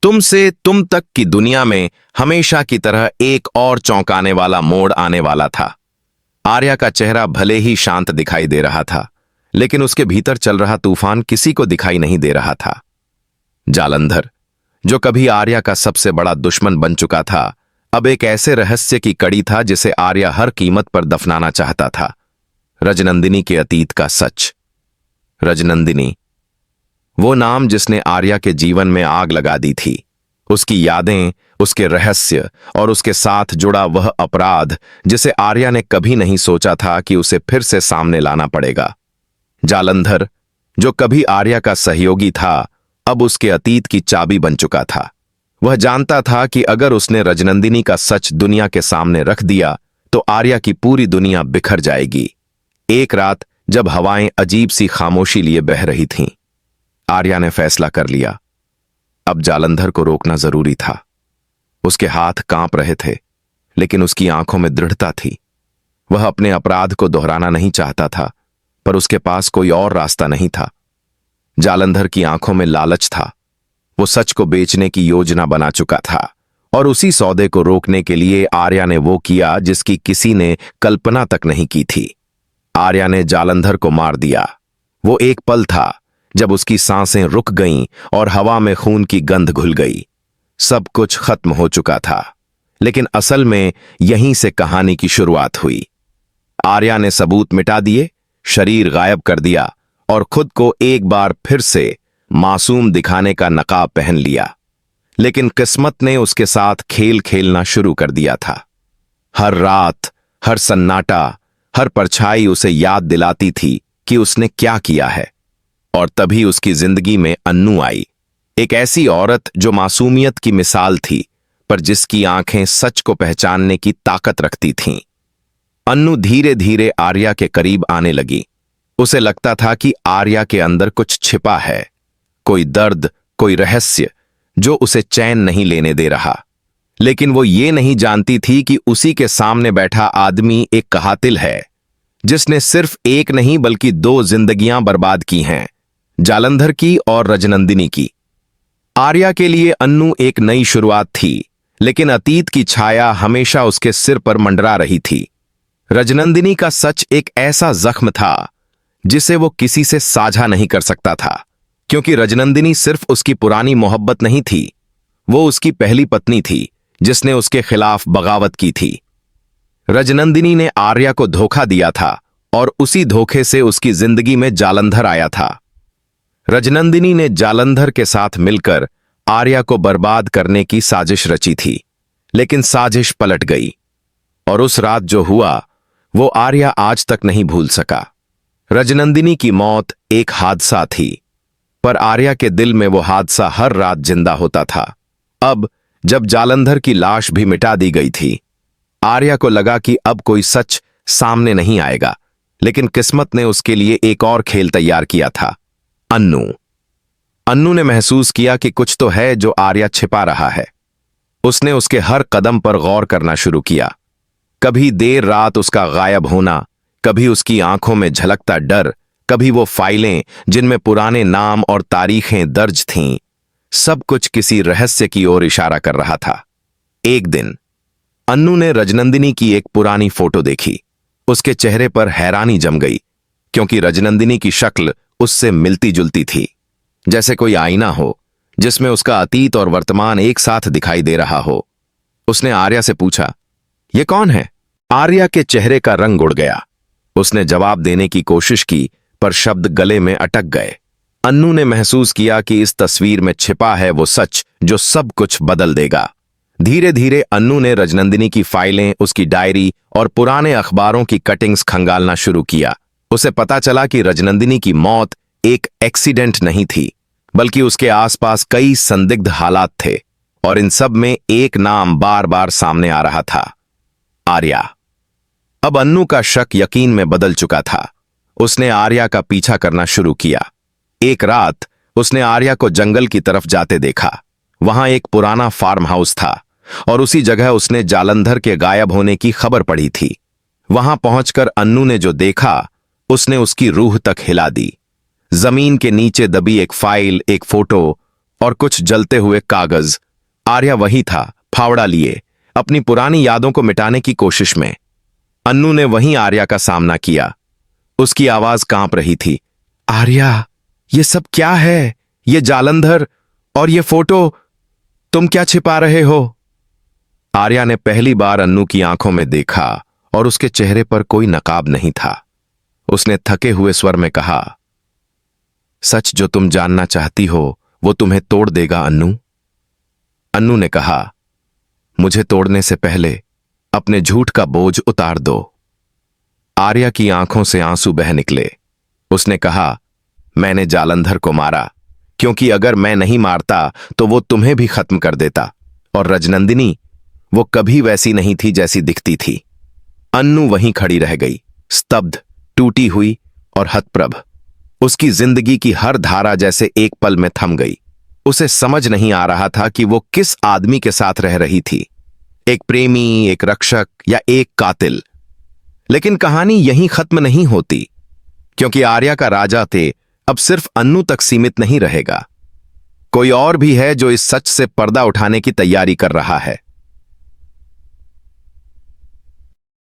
तुम से तुम तक की दुनिया में हमेशा की तरह एक और चौंकाने वाला मोड़ आने वाला था। आर्या का चेहरा भले ही शांत दिखाई दे रहा था, लेकिन उसके भीतर चल रहा तूफान किसी को दिखाई नहीं दे रहा था। जालंधर, जो कभी आर्या का सबसे बड़ा दुश्मन बन चुका था, अब एक ऐसे रहस्य की कड़ी था जिसे आर्या हर कीमत पर दफनाना चाहता था। रजनंदिनी के अतीत का सच। रजनंदिनी, वो नाम जिसने आर्या के जीवन में आग लगा दी थी। उसकी यादें, उसके रहस्य और उसके साथ जुड़ा वह अपराध जिसे आर्या ने कभी नहीं सोचा था कि उसे फिर से सामने लाना पड़ेगा। जालंधर, जो कभी आर्या का सहयोगी था, अब उसके अतीत की चाबी बन चुका था। वह जानता था कि अगर उसने रजनंदिनी का सच दुनिया के सामने रख दिया तो आर्या की पूरी दुनिया बिखर जाएगी। एक रात जब हवाएं अजीब सी खामोशी लिए बह रही थीं, आर्या ने फैसला कर लिया, अब जालंधर को रोकना जरूरी था। उसके हाथ कांप रहे थे, लेकिन उसकी आंखों में दृढ़ता थी। वह अपने अपराध को दोहराना नहीं चाहता था, पर उसके पास कोई और रास्ता नहीं था। जालंधर की आंखों में लालच था। वो सच को बेचने की योजना बना चुका था, और उसी सौदे को रोकने के लिए आर्या ने वो किया जिसकी किसी ने कल्पना तक नहीं की थी। आर्या ने जालंधर को मार दिया। वो एक पल था जब उसकी सांसें रुक गईं और हवा में खून की गंध घुल गई। सब कुछ खत्म हो चुका था, लेकिन असल में यहीं से कहानी की शुरुआत हुई। आर्या ने सबूत मिटा दिए, शरीर गायब कर दिया और खुद को एक बार फिर से मासूम दिखाने का नकाब पहन लिया। लेकिन किस्मत ने उसके साथ खेल खेलना शुरू कर दिया था। हर रात, हर सन्नाटा, हर परछाई उसे याद दिलाती थी कि उसने क्या किया है। और तभी उसकी जिंदगी में अन्नू आई, एक ऐसी औरत जो मासूमियत की मिसाल थी, पर जिसकी आंखें सच को पहचानने की ताकत रखती थीं। अन्नू धीरे धीरे आर्या के करीब आने लगी। उसे लगता था कि आर्या के अंदर कुछ छिपा है, कोई दर्द, कोई रहस्य जो उसे चैन नहीं लेने दे रहा। लेकिन वो ये नहीं जानती थी कि उसी के सामने बैठा आदमी एक कातिल है, जिसने सिर्फ एक नहीं बल्कि 2 जिंदगियां बर्बाद की हैं, जालंधर की और रजनंदिनी की। आर्या के लिए अन्नू एक नई शुरुआत थी, लेकिन अतीत की छाया हमेशा उसके सिर पर मंडरा रही थी। रजनंदिनी का सच एक ऐसा जख्म था जिसे वो किसी से साझा नहीं कर सकता था, क्योंकि रजनंदिनी सिर्फ उसकी पुरानी मोहब्बत नहीं थी, वो उसकी पहली पत्नी थी जिसने उसके खिलाफ बगावत की थी। रजनंदिनी ने आर्या को धोखा दिया था और उसी धोखे से उसकी जिंदगी में जालंधर आया था। रजनंदिनी ने जालंधर के साथ मिलकर आर्या को बर्बाद करने की साजिश रची थी, लेकिन साजिश पलट गई। और उस रात जो हुआ वो आर्या आज तक नहीं भूल सका। रजनंदिनी की मौत एक हादसा थी, पर आर्या के दिल में वो हादसा हर रात जिंदा होता था। अब जब जालंधर की लाश भी मिटा दी गई थी, आर्या को लगा कि अब कोई सच सामने नहीं आएगा, लेकिन किस्मत ने उसके लिए एक और खेल तैयार किया था। अन्नू ने महसूस किया कि कुछ तो है जो आर्या छिपा रहा है। उसने उसके हर कदम पर गौर करना शुरू किया। कभी देर रात उसका गायब होना, कभी उसकी आंखों में झलकता डर, कभी वो फाइलें जिनमें पुराने नाम और तारीखें दर्ज थीं। सब कुछ किसी रहस्य की ओर इशारा कर रहा था। एक दिन अन्नू ने रजनंदिनी की एक पुरानी फोटो देखी। उसके चेहरे पर हैरानी जम गई, क्योंकि रजनंदिनी की शक्ल उससे मिलती जुलती थी, जैसे कोई आईना हो जिसमें उसका अतीत और वर्तमान एक साथ दिखाई दे रहा हो। उसने आर्या से पूछा, ये कौन है? आर्या के चेहरे का रंग उड़ गया। उसने जवाब देने की कोशिश की, पर शब्द गले में अटक गए। अन्नू ने महसूस किया कि इस तस्वीर में छिपा है वो सच जो सब कुछ बदल देगा। धीरे धीरे अन्नू ने रजनंदिनी की फाइलें, उसकी डायरी और पुराने अखबारों की कटिंग्स खंगालना शुरू किया। उसे पता चला कि रजनंदिनी की मौत एक एक्सीडेंट नहीं थी, बल्कि उसके आसपास कई संदिग्ध हालात थे, और इन सब में एक नाम बार बार सामने आ रहा था, आर्या। अब अन्नू का शक यकीन में बदल चुका था। उसने आर्या का पीछा करना शुरू किया। एक रात उसने आर्या को जंगल की तरफ जाते देखा। वहां एक पुराना फार्म हाउस था, और उसी जगह उसने जालंधर के गायब होने की खबर पढ़ी थी। वहां पहुंचकर अन्नू ने जो देखा, उसने उसकी रूह तक हिला दी। जमीन के नीचे दबी एक फाइल, एक फोटो और कुछ जलते हुए कागज। आर्या वही था, फावड़ा लिए, अपनी पुरानी यादों को मिटाने की कोशिश में। अन्नू ने वहीं आर्या का सामना किया। उसकी आवाज कांप रही थी। आर्या, ये सब क्या है? ये जालंधर और ये फोटो, तुम क्या छिपा रहे हो? आर्या ने पहली बार अन्नू की आंखों में देखा और उसके चेहरे पर कोई नकाब नहीं था। उसने थके हुए स्वर में कहा, सच जो तुम जानना चाहती हो वो तुम्हें तोड़ देगा अन्नू। अन्नू ने कहा, मुझे तोड़ने से पहले अपने झूठ का बोझ उतार दो। आर्या की आंखों से आंसू बह निकले। उसने कहा, मैंने जालंधर को मारा क्योंकि अगर मैं नहीं मारता तो वो तुम्हें भी खत्म कर देता। और रजनंदिनी, वो कभी वैसी नहीं थी जैसी दिखती थी। अन्नू वहीं खड़ी रह गई, स्तब्ध, टूटी हुई और हतप्रभ। उसकी जिंदगी की हर धारा जैसे एक पल में थम गई। उसे समझ नहीं आ रहा था कि वो किस आदमी के साथ रह रही थी, एक प्रेमी, एक रक्षक या एक कातिल। लेकिन कहानी यहीं खत्म नहीं होती, क्योंकि आर्या का राजा थे अब सिर्फ अन्नू तक सीमित नहीं रहेगा। कोई और भी है जो इस सच से पर्दा उठाने की तैयारी कर रहा है।